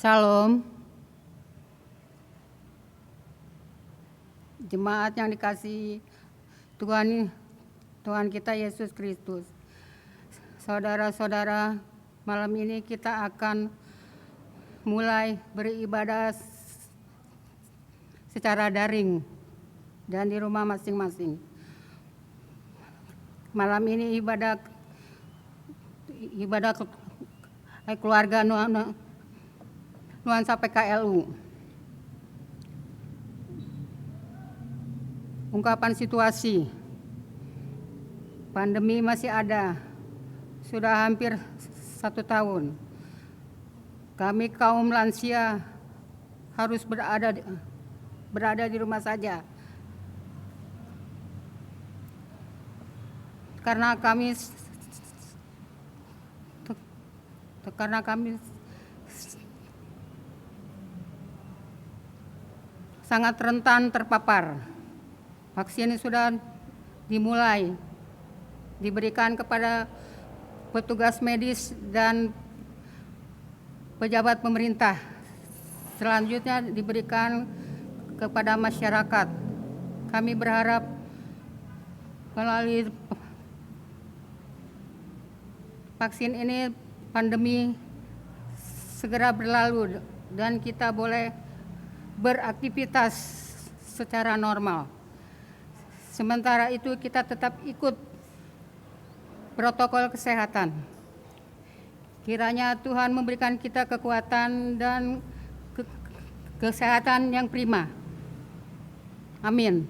Shalom, jemaat yang dikasihi Tuhan kita Yesus Kristus. Saudara-saudara, malam ini kita akan mulai beribadah secara daring dan di rumah masing-masing. Malam ini ibadah keluarga Nuansa PKLU. Ungkapan situasi. Pandemi masih ada. Sudah hampir 1 tahun. Kami kaum lansia harus berada di rumah saja. Karena kami sangat rentan terpapar. Vaksin sudah dimulai, diberikan kepada petugas medis dan pejabat pemerintah. Selanjutnya diberikan kepada masyarakat. Kami berharap melalui vaksin ini pandemi segera berlalu dan kita boleh beraktivitas secara normal. Sementara itu kita tetap ikut protokol kesehatan. Kiranya Tuhan memberikan kita kekuatan dan kesehatan yang prima. Amin.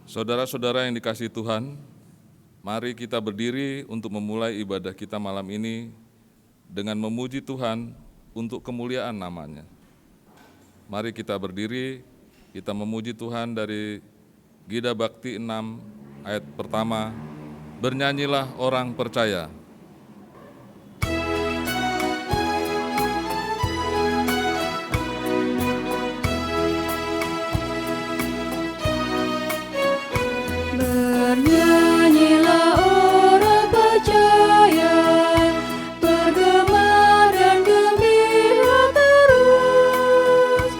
Saudara-saudara yang dikasihi Tuhan, mari kita berdiri untuk memulai ibadah kita malam ini dengan memuji Tuhan untuk kemuliaan namanya. Mari kita berdiri, kita memuji Tuhan dari Gida Bakti 6 ayat pertama, bernyanyilah orang percaya. Bernyanyilah orang percaya, bergema dan gembira terus.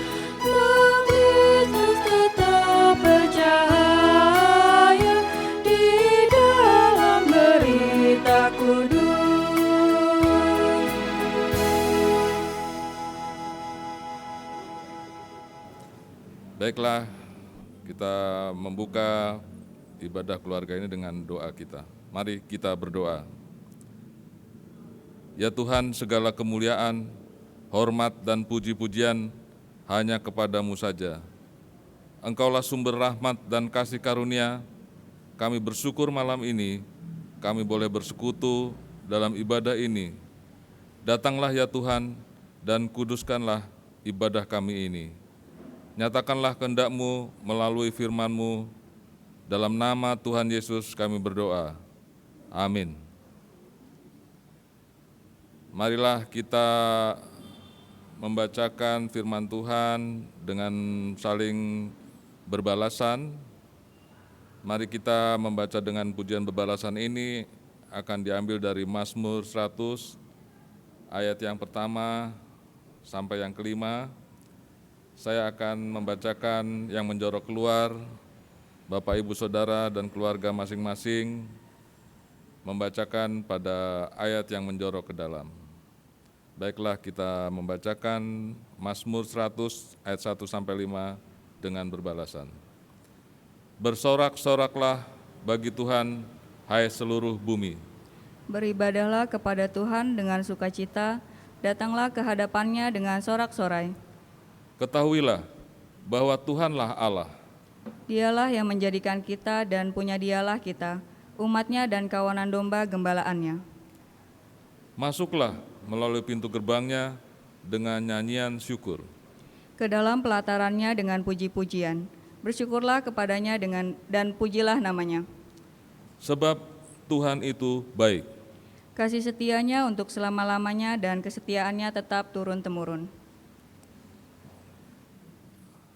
Kristus tetap bercahaya di dalam berita kudus. Baiklah, kita membuka ibadah keluarga ini dengan doa kita. Mari kita berdoa. Ya Tuhan, segala kemuliaan, hormat dan puji-pujian hanya kepadamu saja. Engkaulah sumber rahmat dan kasih karunia. Kami bersyukur malam ini, kami boleh bersekutu dalam ibadah ini. Datanglah ya Tuhan, dan kuduskanlah ibadah kami ini. Nyatakanlah kehendak-Mu melalui firman-Mu. Dalam nama Tuhan Yesus kami berdoa. Amin. Marilah kita membacakan firman Tuhan dengan saling berbalasan. Mari kita membaca dengan pujian berbalasan ini akan diambil dari Mazmur 100 ayat yang pertama sampai yang kelima. Saya akan membacakan yang menjorok keluar. Bapak, Ibu, Saudara, dan keluarga masing-masing membacakan pada ayat yang menjorok ke dalam. Baiklah, kita membacakan Mazmur 100 ayat 1-5 dengan berbalasan. Bersorak-soraklah bagi Tuhan, hai seluruh bumi. Beribadahlah kepada Tuhan dengan sukacita, datanglah ke hadapannya dengan sorak-sorai. Ketahuilah bahwa Tuhanlah Allah. Dialah yang menjadikan kita dan punya dialah kita, umatnya dan kawanan domba gembalaannya. Masuklah melalui pintu gerbangnya dengan nyanyian syukur. Ke dalam pelatarannya dengan puji-pujian. Bersyukurlah kepadanya dan pujilah namanya. Sebab Tuhan itu baik. Kasih setianya untuk selama-lamanya dan kesetiaannya tetap turun-temurun.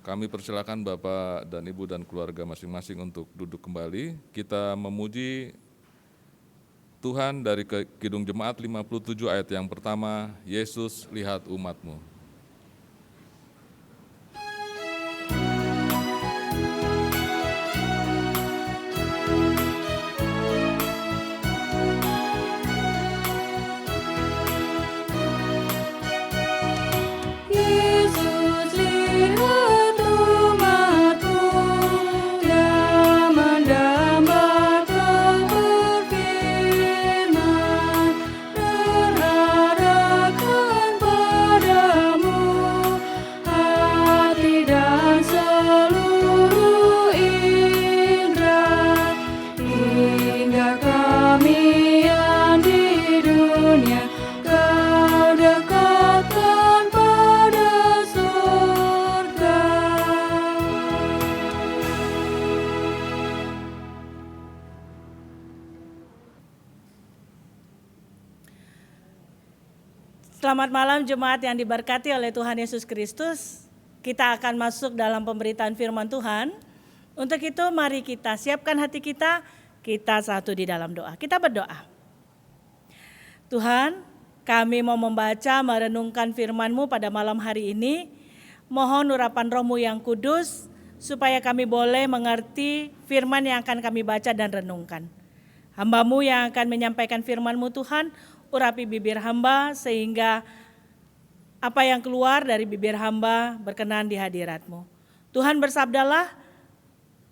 Kami persilakan Bapak dan Ibu dan keluarga masing-masing untuk duduk kembali. Kita memuji Tuhan dari Kidung Jemaat 57 ayat yang pertama, Yesus lihat umatmu. Selamat malam jemaat yang diberkati oleh Tuhan Yesus Kristus. Kita akan masuk dalam pemberitaan firman Tuhan. Untuk itu mari kita siapkan hati kita satu di dalam doa. Kita berdoa. Tuhan, kami mau membaca merenungkan firman-Mu pada malam hari ini. Mohon urapan Roh-Mu yang kudus supaya kami boleh mengerti firman yang akan kami baca dan renungkan. Hamba-Mu yang akan menyampaikan firman-Mu Tuhan, urapi bibir hamba sehingga apa yang keluar dari bibir hamba berkenan di hadirat-Mu. Tuhan bersabdalah,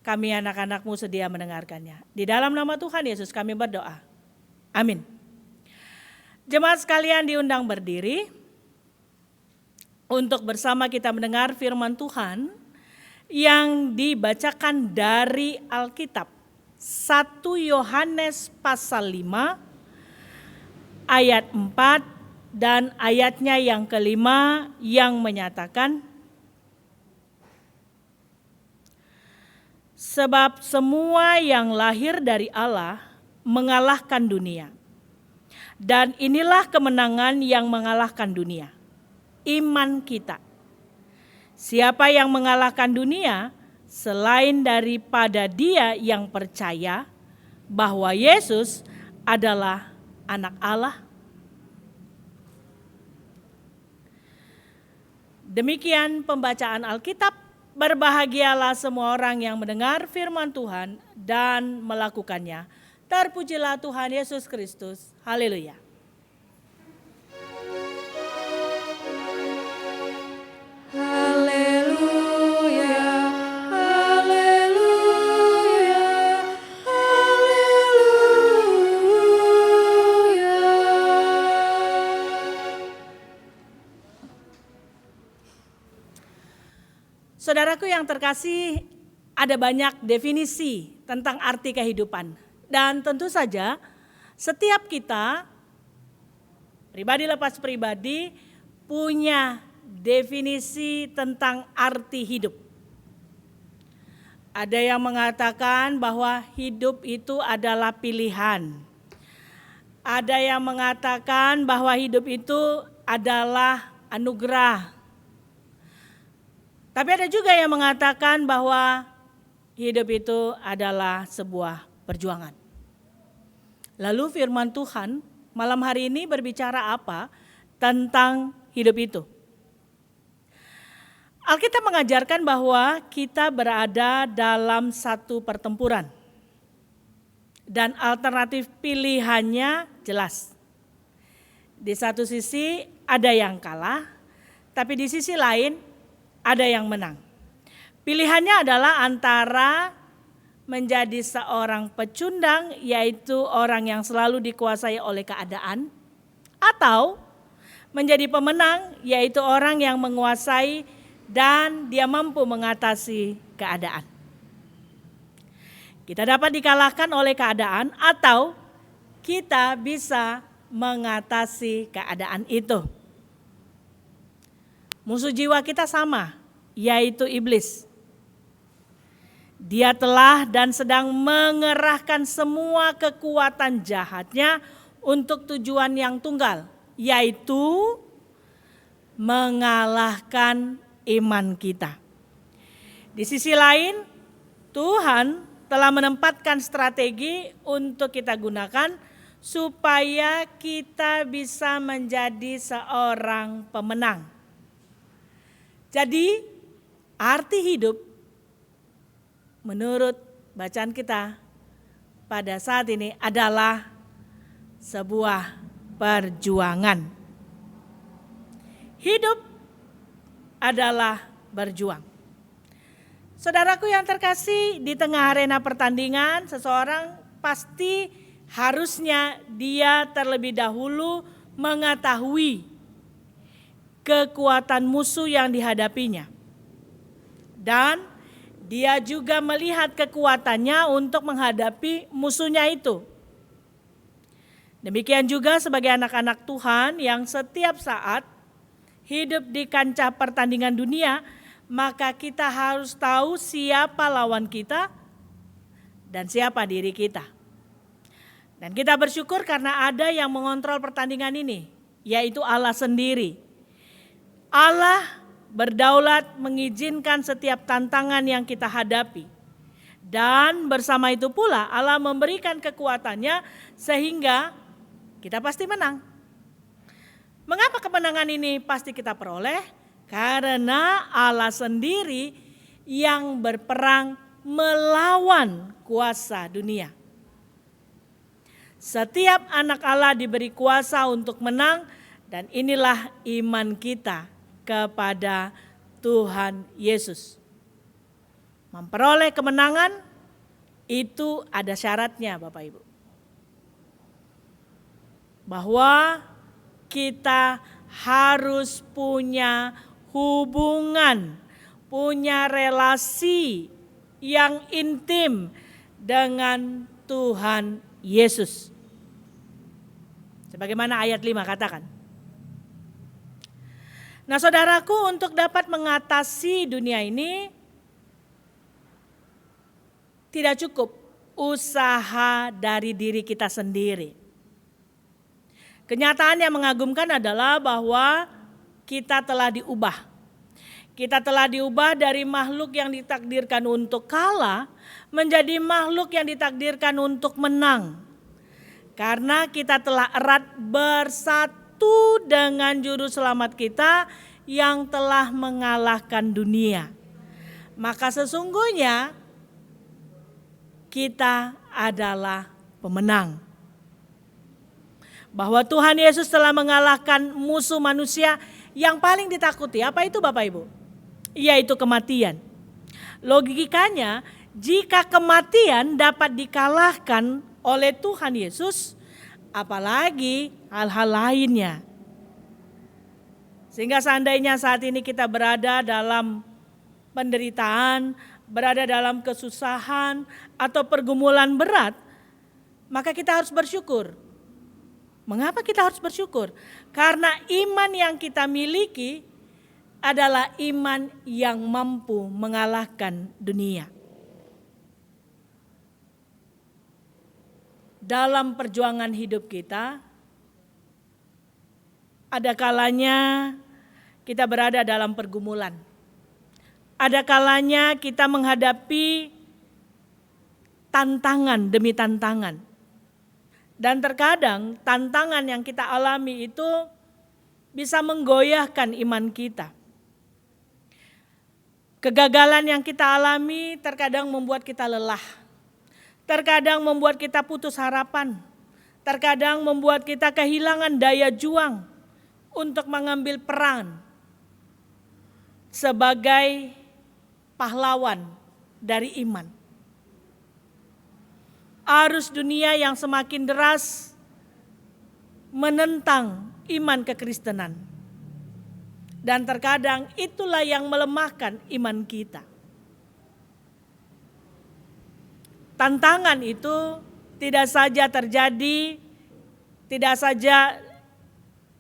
kami anak-anak-Mu sedia mendengarkannya. Di dalam nama Tuhan Yesus kami berdoa. Amin. Jemaat sekalian diundang berdiri untuk bersama kita mendengar firman Tuhan yang dibacakan dari Alkitab. 1 Yohanes pasal 5 ayat 4 dan ayatnya yang kelima yang menyatakan, sebab semua yang lahir dari Allah mengalahkan dunia. Dan inilah kemenangan yang mengalahkan dunia, iman kita. Siapa yang mengalahkan dunia selain daripada dia yang percaya bahwa Yesus adalah anak Allah? Demikian pembacaan Alkitab. Berbahagialah semua orang yang mendengar firman Tuhan dan melakukannya. Terpujilah Tuhan Yesus Kristus. Haleluya. Saudaraku yang terkasih, ada banyak definisi tentang arti kehidupan. Dan tentu saja setiap kita, pribadi lepas pribadi, punya definisi tentang arti hidup. Ada yang mengatakan bahwa hidup itu adalah pilihan. Ada yang mengatakan bahwa hidup itu adalah anugerah. Tapi ada juga yang mengatakan bahwa hidup itu adalah sebuah perjuangan. Lalu firman Tuhan malam hari ini berbicara apa tentang hidup itu? Alkitab mengajarkan bahwa kita berada dalam satu pertempuran. Dan alternatif pilihannya jelas. Di satu sisi ada yang kalah, tapi di sisi lain ada yang menang. Pilihannya adalah antara menjadi seorang pecundang, yaitu orang yang selalu dikuasai oleh keadaan, atau menjadi pemenang, yaitu orang yang menguasai dan dia mampu mengatasi keadaan. Kita dapat dikalahkan oleh keadaan atau kita bisa mengatasi keadaan itu. Musuh jiwa kita sama, yaitu iblis. Dia telah dan sedang mengerahkan semua kekuatan jahatnya untuk tujuan yang tunggal, yaitu mengalahkan iman kita. Di sisi lain, Tuhan telah menempatkan strategi untuk kita gunakan supaya kita bisa menjadi seorang pemenang. Jadi arti hidup menurut bacaan kita pada saat ini adalah sebuah perjuangan. Hidup adalah berjuang. Saudaraku yang terkasih, di tengah arena pertandingan, seseorang pasti harusnya dia terlebih dahulu mengetahui kekuatan musuh yang dihadapinya. Dan dia juga melihat kekuatannya untuk menghadapi musuhnya itu. Demikian juga sebagai anak-anak Tuhan yang setiap saat hidup di kancah pertandingan dunia, maka kita harus tahu siapa lawan kita dan siapa diri kita. Dan kita bersyukur karena ada yang mengontrol pertandingan ini, yaitu Allah sendiri. Allah berdaulat mengizinkan setiap tantangan yang kita hadapi. Dan bersama itu pula Allah memberikan kekuatannya sehingga kita pasti menang. Mengapa kemenangan ini pasti kita peroleh? Karena Allah sendiri yang berperang melawan kuasa dunia. Setiap anak Allah diberi kuasa untuk menang, dan inilah iman kita kepada Tuhan Yesus. Memperoleh kemenangan itu ada syaratnya, Bapak Ibu. Bahwa kita harus punya hubungan, punya relasi yang intim dengan Tuhan Yesus. Sebagaimana ayat 5 katakan. Nah, saudaraku, untuk dapat mengatasi dunia ini tidak cukup usaha dari diri kita sendiri. Kenyataan yang mengagumkan adalah bahwa kita telah diubah. Kita telah diubah dari makhluk yang ditakdirkan untuk kalah menjadi makhluk yang ditakdirkan untuk menang. Karena kita telah erat bersatu dengan juru selamat kita yang telah mengalahkan dunia. Maka sesungguhnya kita adalah pemenang. Bahwa Tuhan Yesus telah mengalahkan musuh manusia yang paling ditakuti. Apa itu Bapak Ibu? Yaitu kematian. Logikanya, jika kematian dapat dikalahkan oleh Tuhan Yesus, apalagi hal-hal lainnya. Sehingga seandainya saat ini kita berada dalam penderitaan, berada dalam kesusahan atau pergumulan berat, maka kita harus bersyukur. Mengapa kita harus bersyukur? Karena iman yang kita miliki adalah iman yang mampu mengalahkan dunia. Dalam perjuangan hidup kita, ada kalanya kita berada dalam pergumulan. Ada kalanya kita menghadapi tantangan demi tantangan. Dan terkadang tantangan yang kita alami itu bisa menggoyahkan iman kita. Kegagalan yang kita alami terkadang membuat kita lelah. Terkadang membuat kita putus harapan. Terkadang membuat kita kehilangan daya juang untuk mengambil peran sebagai pahlawan dari iman. Arus dunia yang semakin deras menentang iman kekristenan. Dan terkadang itulah yang melemahkan iman kita. Tantangan itu tidak saja terjadi, tidak saja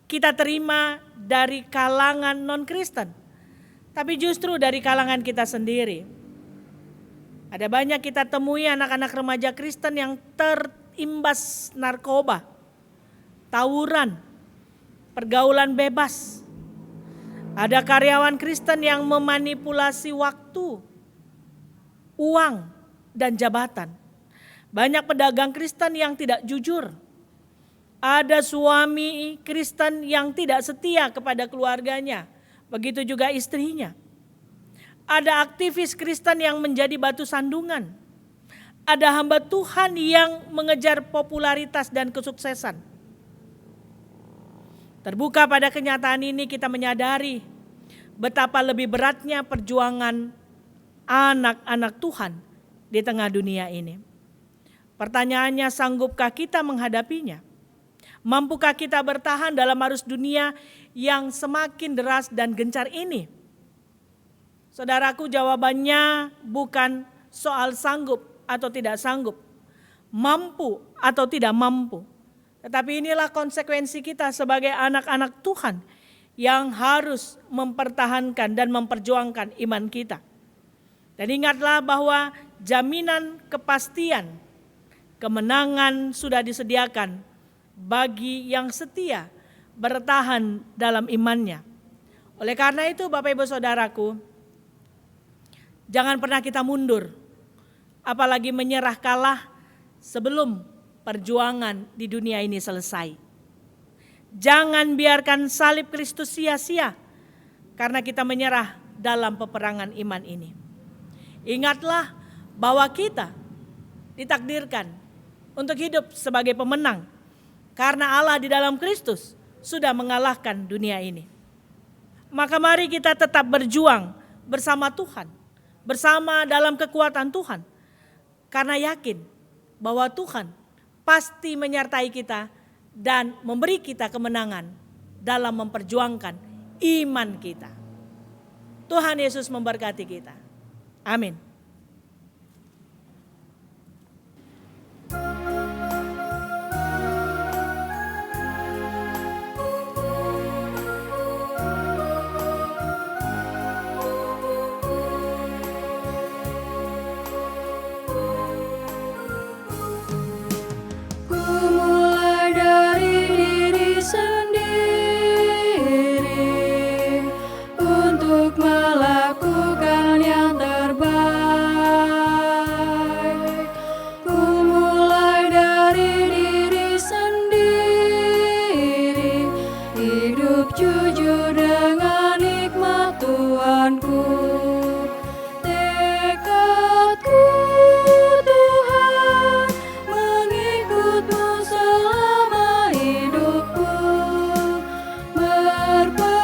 kita terima dari kalangan non-Kristen, tapi justru dari kalangan kita sendiri. Ada banyak kita temui anak-anak remaja Kristen yang terimbas narkoba, tawuran, pergaulan bebas. Ada karyawan Kristen yang memanipulasi waktu, uang, dan jabatan. Banyak pedagang Kristen yang tidak jujur. Ada suami Kristen yang tidak setia kepada keluarganya, begitu juga istrinya. Ada aktivis Kristen yang menjadi batu sandungan. Ada hamba Tuhan yang mengejar popularitas dan kesuksesan. Terbuka pada kenyataan ini, kita menyadari betapa lebih beratnya perjuangan anak-anak Tuhan di tengah dunia ini. Pertanyaannya, sanggupkah kita menghadapinya? Mampukah kita bertahan dalam arus dunia yang semakin deras dan gencar ini? Saudaraku, jawabannya bukan soal sanggup atau tidak sanggup, mampu atau tidak mampu. Tetapi inilah konsekuensi kita sebagai anak-anak Tuhan yang harus mempertahankan dan memperjuangkan iman kita. Dan ingatlah bahwa jaminan kepastian kemenangan sudah disediakan bagi yang setia bertahan dalam imannya. Oleh karena itu Bapak Ibu Saudaraku, jangan pernah kita mundur, apalagi menyerah kalah sebelum perjuangan di dunia ini selesai. Jangan biarkan salib Kristus sia-sia karena kita menyerah dalam peperangan iman ini. Ingatlah bahwa kita ditakdirkan untuk hidup sebagai pemenang karena Allah di dalam Kristus sudah mengalahkan dunia ini. Maka mari kita tetap berjuang bersama Tuhan, bersama dalam kekuatan Tuhan, karena yakin bahwa Tuhan pasti menyertai kita dan memberi kita kemenangan dalam memperjuangkan iman kita. Tuhan Yesus memberkati kita. Amin. Jujur dengan nikmat Tuhanku, tekadku Tuhan mengikut-Mu selama hidupku, berpegang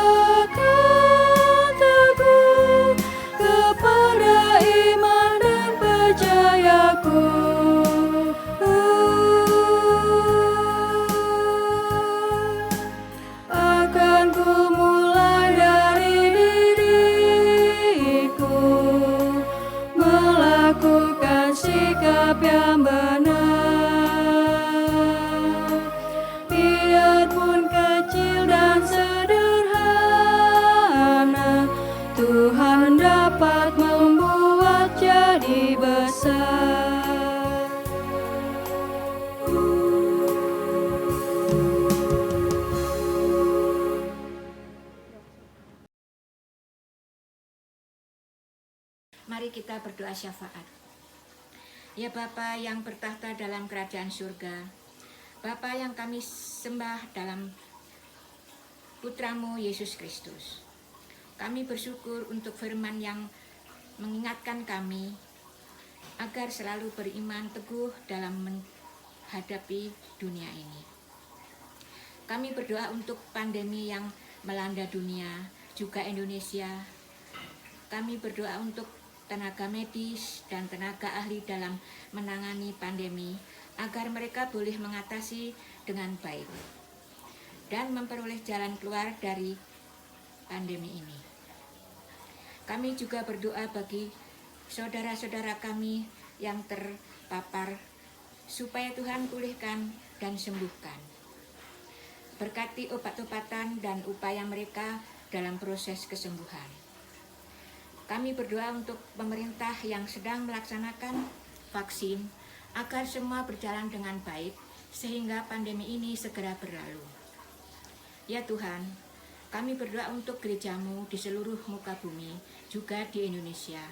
teguh kepada iman dan percayaku. Akan ku mulai dari diriku, melakukan sikap yang benar. Biarpun kecil dan sederhana, Tuhan dapat membuat jadi besar. Mari kita berdoa syafaat. Ya Bapa yang bertahta dalam kerajaan surga, Bapa yang kami sembah dalam Putramu Yesus Kristus. Kami bersyukur untuk firman yang mengingatkan kami agar selalu beriman teguh dalam menghadapi dunia ini. Kami berdoa untuk pandemi yang melanda dunia, juga Indonesia. Kami berdoa untuk tenaga medis dan tenaga ahli dalam menangani pandemi agar mereka boleh mengatasi dengan baik dan memperoleh jalan keluar dari pandemi ini. Kami juga berdoa bagi saudara-saudara kami yang terpapar supaya Tuhan pulihkan dan sembuhkan. Berkati obat-obatan dan upaya mereka dalam proses kesembuhan. Kami berdoa untuk pemerintah yang sedang melaksanakan vaksin agar semua berjalan dengan baik sehingga pandemi ini segera berlalu. Ya Tuhan, kami berdoa untuk gereja-Mu di seluruh muka bumi, juga di Indonesia,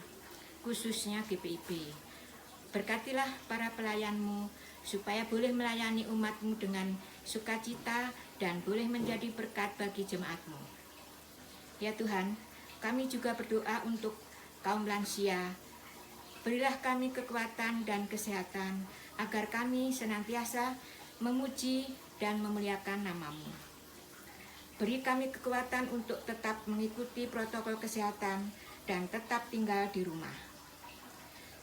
khususnya GPIB. Berkatilah para pelayan-Mu supaya boleh melayani umat-Mu dengan sukacita dan boleh menjadi berkat bagi jemaat-Mu. Ya Tuhan, kami juga berdoa untuk kaum lansia. Berilah kami kekuatan dan kesehatan agar kami senantiasa memuji dan memuliakan nama-Mu. Beri kami kekuatan untuk tetap mengikuti protokol kesehatan dan tetap tinggal di rumah.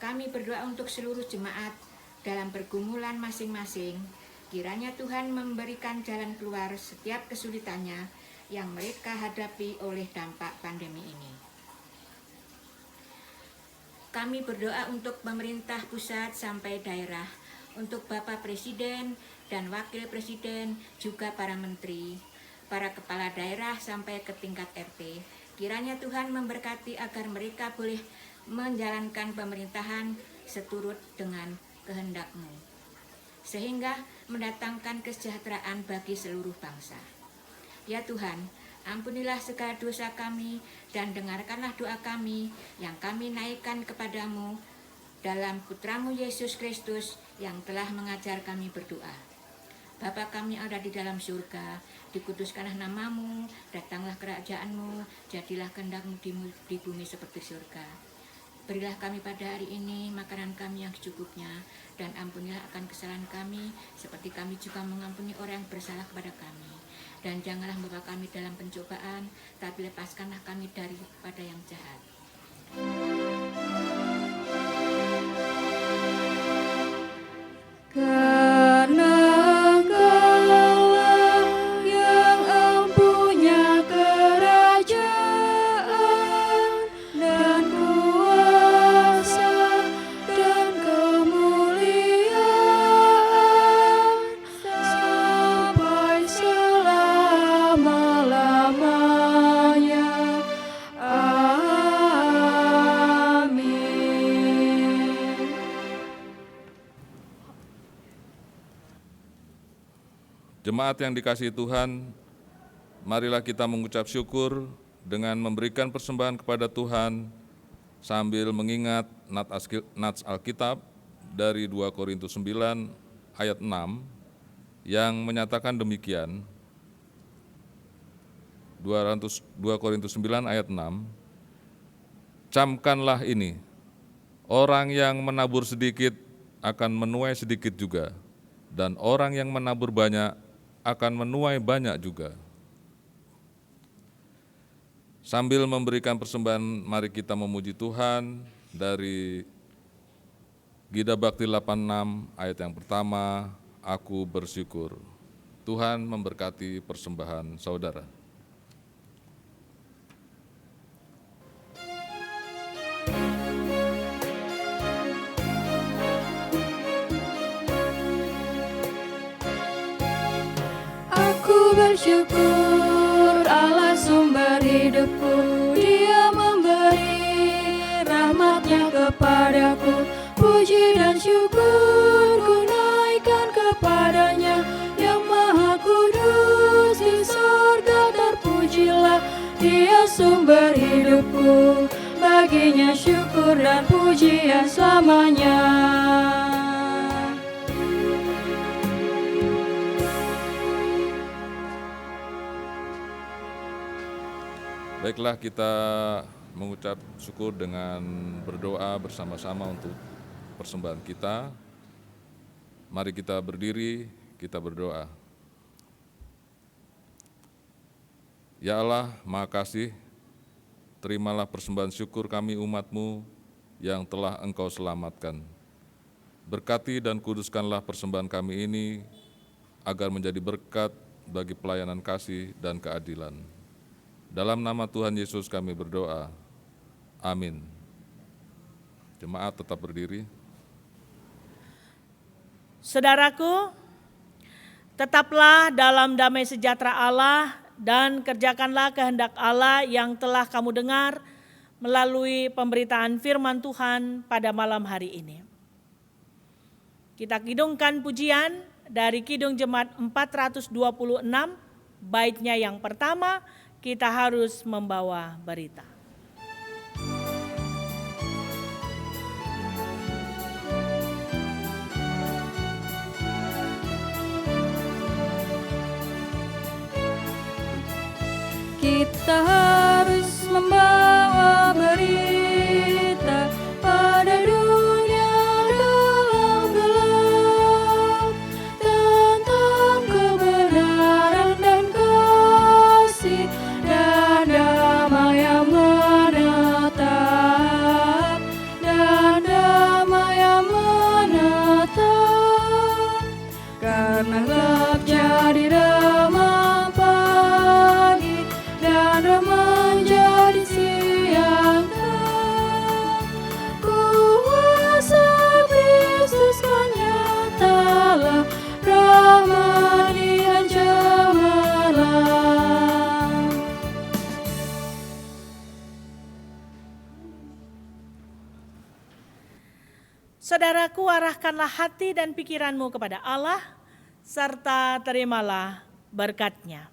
Kami berdoa untuk seluruh jemaat dalam pergumulan masing-masing. Kiranya Tuhan memberikan jalan keluar setiap kesulitannya yang mereka hadapi oleh dampak pandemi ini. Kami berdoa untuk pemerintah pusat sampai daerah, untuk Bapak Presiden dan Wakil Presiden, juga para menteri, para kepala daerah sampai ke tingkat RT. Kiranya Tuhan memberkati agar mereka boleh menjalankan pemerintahan seturut dengan kehendak-Mu, sehingga mendatangkan kesejahteraan bagi seluruh bangsa. Ya Tuhan, ampunilah segala dosa kami dan dengarkanlah doa kami yang kami naikkan kepadamu dalam Putra-Mu Yesus Kristus yang telah mengajar kami berdoa. Bapa kami yang ada di dalam surga, dikuduskanlah nama-Mu, datanglah kerajaan-Mu, jadilah kehendak-Mu di bumi seperti surga. Berilah kami pada hari ini makanan kami yang secukupnya, dan ampunilah akan kesalahan kami, seperti kami juga mengampuni orang yang bersalah kepada kami. Dan janganlah membawa kami dalam pencobaan, tapi lepaskanlah kami daripada yang jahat. Karena Engkaulah yang empunya kerajaan dan kuasa dan kemuliaan sampai selama-lamanya. Amin. Jemaat yang dikasihi Tuhan, marilah kita mengucap syukur dengan memberikan persembahan kepada Tuhan sambil mengingat nats Alkitab dari 2 Korintus 9 ayat 6 yang menyatakan demikian. 2 Korintus 9 ayat 6, camkanlah ini, orang yang menabur sedikit akan menuai sedikit juga, dan orang yang menabur banyak akan menuai banyak juga. Sambil memberikan persembahan, mari kita memuji Tuhan dari Gida Bakti 86 ayat yang pertama, aku bersyukur. Tuhan memberkati persembahan saudara. Aku bersyukur Allah sumber hidupku, Dia memberi rahmat-Nya kepadaku. Puji dan syukur ku naikkan kepada-Nya, yang maha kudus di sorga terpujilah. Dia sumber hidupku, baginya syukur dan pujian selamanya. Baiklah, kita mengucap syukur dengan berdoa bersama-sama untuk persembahan kita. Mari kita berdiri, kita berdoa. Ya Allah, Maha Kasih, terimalah persembahan syukur kami umat-Mu yang telah Engkau selamatkan. Berkati dan kuduskanlah persembahan kami ini agar menjadi berkat bagi pelayanan kasih dan keadilan. Dalam nama Tuhan Yesus kami berdoa. Amin. Jemaat tetap berdiri. Saudaraku, tetaplah dalam damai sejahtera Allah dan kerjakanlah kehendak Allah yang telah kamu dengar melalui pemberitaan firman Tuhan pada malam hari ini. Kita kidungkan pujian dari Kidung Jemaat 426, baitnya yang pertama, kita harus membawa berita. Kita harus membawa berita pada dunia dalam gelap tentang kebenaran dan kasih dan damai yang menetap, dan damai yang menetap. Karena gelap jadi remang pagi dan remang jadi siang, kuasa Kristus kan nyatalah, rahmat yang cemerlang. Saudaraku, arahkanlah hati dan pikiranmu kepada Allah, serta terimalah berkat-Nya.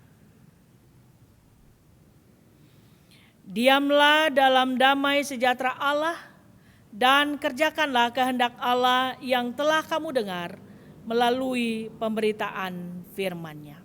Diamlah dalam damai sejahtera Allah, dan kerjakanlah kehendak Allah yang telah kamu dengar melalui pemberitaan firman-Nya.